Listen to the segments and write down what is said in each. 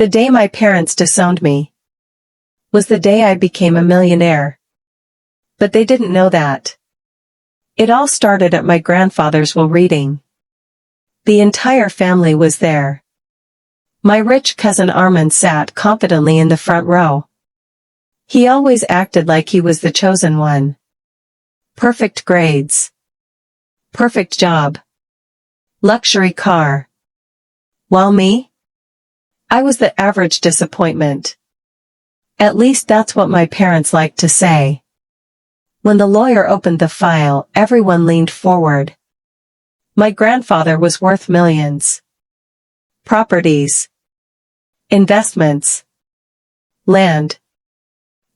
The day my parents disowned me was the day I became a millionaire. But they didn't know that. It all started at my grandfather's will reading. The entire family was there. My rich cousin Armand sat confidently in the front row. He always acted like he was the chosen one. Perfect grades. Perfect job. Luxury car. While me? I was the average disappointment. At least that's what my parents liked to say. When the lawyer opened the file, everyone leaned forward. My grandfather was worth millions. Properties. Investments. Land.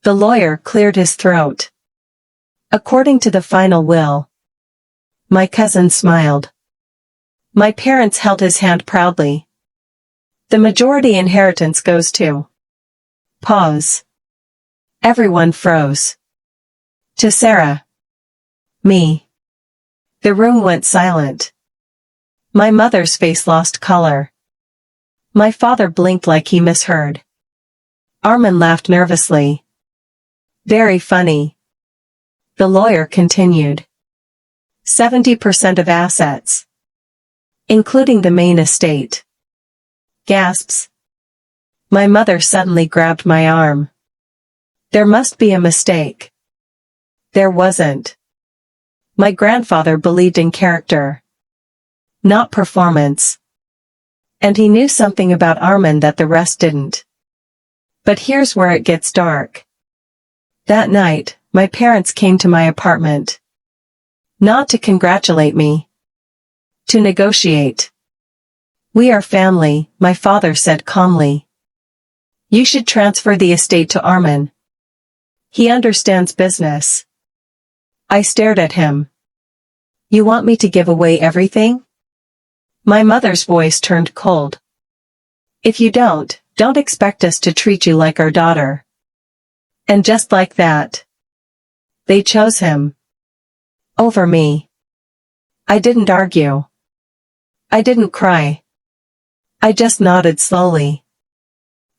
The lawyer cleared his throat. According to the final will. My cousin smiled. My parents held his hand proudly. The majority inheritance goes to. Pause. Everyone froze. To Sarah. Me. The room went silent. My mother's face lost color. My father blinked like he misheard. Armand laughed nervously. Very funny. The lawyer continued. 70% of assets. Including the main estate. Gasps. My mother suddenly grabbed my arm. There must be a mistake. There wasn't. My grandfather believed in character. Not performance. And he knew something about Armand that the rest didn't. But here's where it gets dark. That night, my parents came to my apartment. Not to congratulate me. To negotiate. We are family, my father said calmly. You should transfer the estate to Armand. He understands business. I stared at him. You want me to give away everything? My mother's voice turned cold. If you don't expect us to treat you like our daughter. And just like that, they chose him. Over me. I didn't argue. I didn't cry. I just nodded slowly.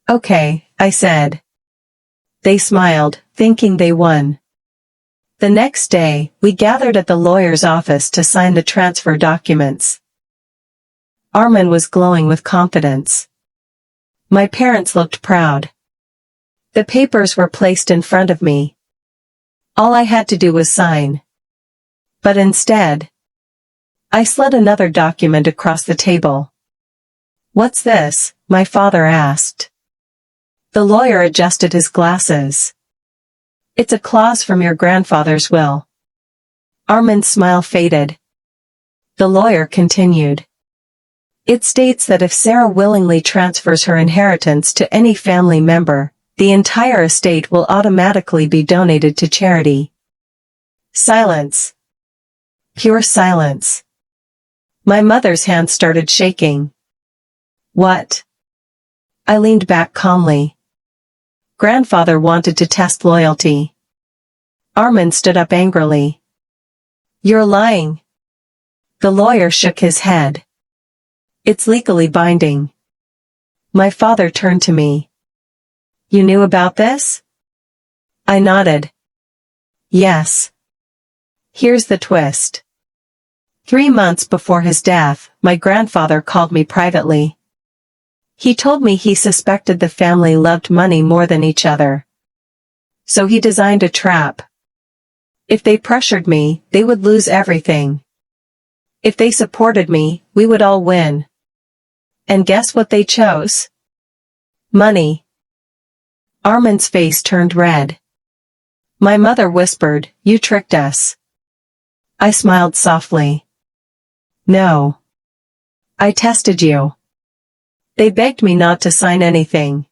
Okay, I said. They smiled, thinking they won. The next day, we gathered at the lawyer's office to sign the transfer documents. Armand was glowing with confidence. My parents looked proud. The papers were placed in front of me. All I had to do was sign. But instead, I slid another document across the table. What's this? My father asked. The lawyer adjusted his glasses. It's a clause from your grandfather's will. Armand's smile faded. The lawyer continued. It states that if Sarah willingly transfers her inheritance to any family member, the entire estate will automatically be donated to charity. Silence. Pure silence. My mother's hand started shaking. What? I leaned back calmly. Grandfather wanted to test loyalty. Armand stood up angrily. You're lying. The lawyer shook his head. It's legally binding. My father turned to me. You knew about this? I nodded. Yes. Here's the twist. 3 months before his death, my grandfather called me privately. He told me he suspected the family loved money more than each other. So he designed a trap. If they pressured me, they would lose everything. If they supported me, we would all win. And guess what they chose? Money. Armand's face turned red. My mother whispered, "You tricked us." I smiled softly. No. I tested you. They begged me not to sign anything.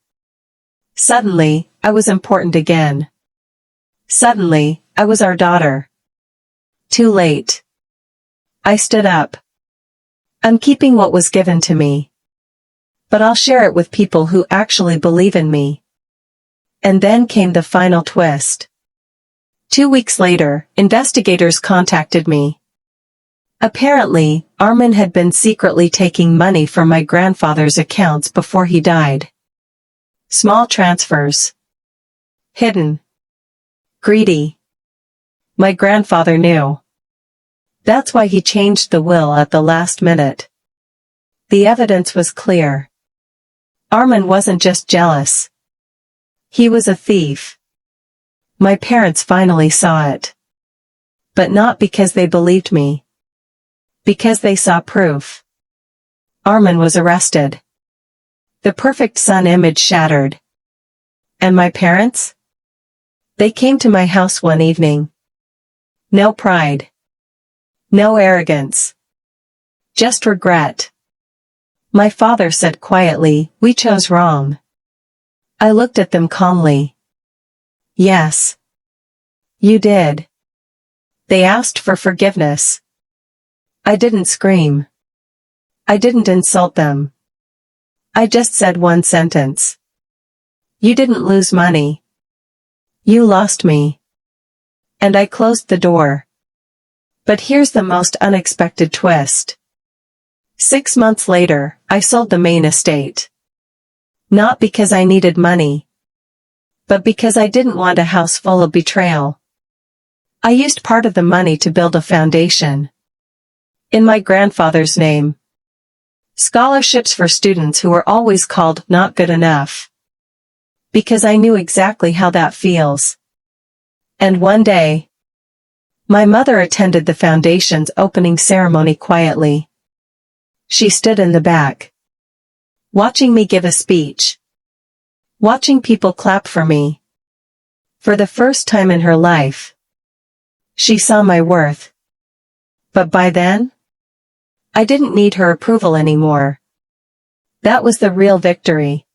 Suddenly, I was important again. Suddenly, I was our daughter. Too late. I stood up. I'm keeping what was given to me. But I'll share it with people who actually believe in me. And then came the final twist. 2 weeks later, investigators contacted me. Apparently, Armand had been secretly taking money from my grandfather's accounts before he died. Small transfers. Hidden. Greedy. My grandfather knew. That's why he changed the will at the last minute. The evidence was clear. Armin wasn't just jealous. He was a thief. My parents finally saw it. But not because they believed me. Because they saw proof. Armin was arrested. The perfect son image shattered. And my parents? They came to my house one evening. No pride. No arrogance. Just regret. My father said quietly, "We chose wrong." I looked at them calmly. "Yes. You did." They asked for forgiveness. I didn't scream. I didn't insult them. I just said one sentence. "You didn't lose money. You lost me." And I closed the door. But here's the most unexpected twist. 6 months later, I sold the main estate. Not because I needed money, but because I didn't want a house full of betrayal. I used part of the money to build a foundation. In my grandfather's name. Scholarships for students who were always called not good enough. Because I knew exactly how that feels. And one day, my mother attended the foundation's opening ceremony quietly. She stood in the back, watching me give a speech. Watching people clap for me. For the first time in her life, she saw my worth. But by then, I didn't need her approval anymore. That was the real victory.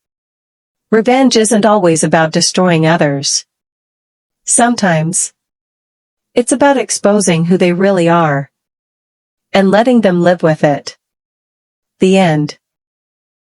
Revenge isn't always about destroying others. Sometimes, it's about exposing who they really are. And letting them live with it. The end.